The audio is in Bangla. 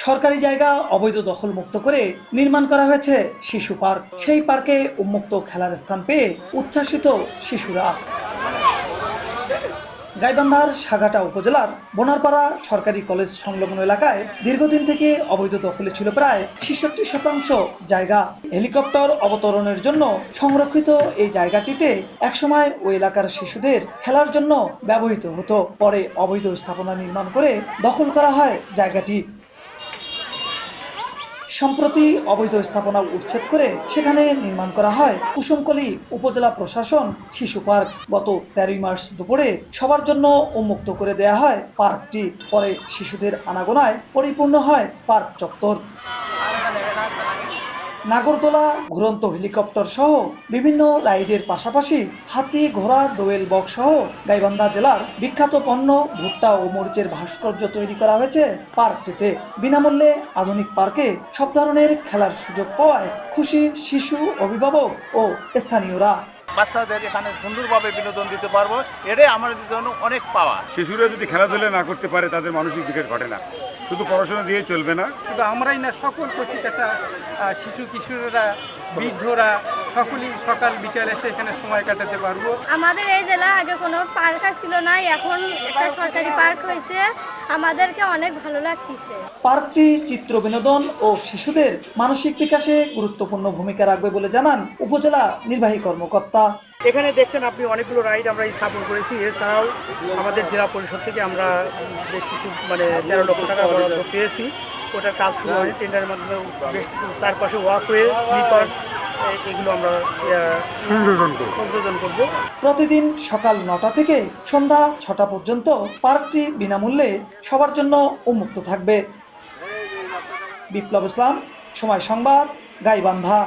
সরকারি জায়গা অবৈধ দখল মুক্ত করে নির্মাণ করা হয়েছে শিশু পার্ক। সেই পার্কে উন্মুক্ত খেলার স্থান পেয়ে উচ্ছ্বাসিত শিশুরা। গাইবান্ধার সাগাটা উপজেলার বোনারপাড়া সরকারি কলেজ সংলগ্ন এলাকায় দীর্ঘদিন থেকে অবৈধ দখলে ছিল প্রায় ৬৬% জায়গা। হেলিকপ্টার অবতরণের জন্য সংরক্ষিত এই জায়গাটিতে একসময় ওই এলাকার শিশুদের খেলার জন্য ব্যবহৃত হতো। পরে অবৈধ স্থাপনা নির্মাণ করে দখল করা হয় জায়গাটি। সম্প্রতি অবৈধ স্থাপনা উচ্ছেদ করে সেখানে নির্মাণ করা হয় কুসুমকলী উপজেলা প্রশাসন শিশু পার্ক। গত 13 মার্চ দুপুরে সবার জন্য উন্মুক্ত করে দেয়া হয় পার্কটি। পরে শিশুদের আনাগোনায় পরিপূর্ণ হয় পার্ক চত্বর। নাগরদোলা, ঘুরন্ত হেলিকপ্টার সহ বিভিন্ন রাইডের পাশাপাশি হাতি, ঘোড়া, দোয়েল বক্স সহ গাইবান্ধা জেলার বিখ্যাত পণ্য ভুট্টা ও মরিচের ভাস্কর্য তৈরি করা হয়েছে পার্কটিতে। বিনামূল্যে আধুনিক পার্কে সব ধরনের খেলার সুযোগ পাওয়ায় খুশি শিশু, অভিভাবক ও স্থানীয়রা। বাচ্চাদের এখানে সুন্দরভাবে বিনোদন দিতে পারবো, এটাই আমাদের জন্য অনেক পাওয়া। শিশুরা যদি খেলাধুলা না করতে পারে তাদের মানসিক বিকাশ ঘটে না। শুধু পড়াশোনা দিয়ে চলবে না। শুধু আমরাই না, সকল কচিকাঁচা শিশু কিশোররা, বৃদ্ধরা সকলেই সকাল বিকাল এসে এখানে সময় কাটাতে পারবো। আমাদের এই জেলা আগে কোনো পার্ক ছিল না, এখন একটা সরকারি পার্ক হয়েছে, আমাদেরকে অনেক ভালো লাগতেছে। পার্কটি চিত্র বিনোদন ও শিশুদের মানসিক বিকাশে গুরুত্বপূর্ণ ভূমিকা রাখবে বলে জানান উপজেলা নির্বাহী কর্মকর্তা। এখানে দেখছেন আপনি অনেকগুলো রাইড আমরা স্থাপন করেছি। এছাড়াও আমাদের জেলা পরিষদ থেকে আমরা বেশ কিছু 13 লক্ষ টাকা বরাদ্দ পেয়েছি। ওটার কাজ শুরু হয়, টেন্ডারের মাধ্যমে বেশ চারপাশে ওয়াকওয়ে, স্লিপার এগুলো আমরা সংযোজন করব। প্রতিদিন সকাল 9টা থেকে সন্ধ্যা 6টা পর্যন্ত পার্কটি বিনামূল্যে সবার জন্য উন্মুক্ত থাকবে। বিপ্লব ইসলাম, সময় সংবাদ, গাইবান্ধা।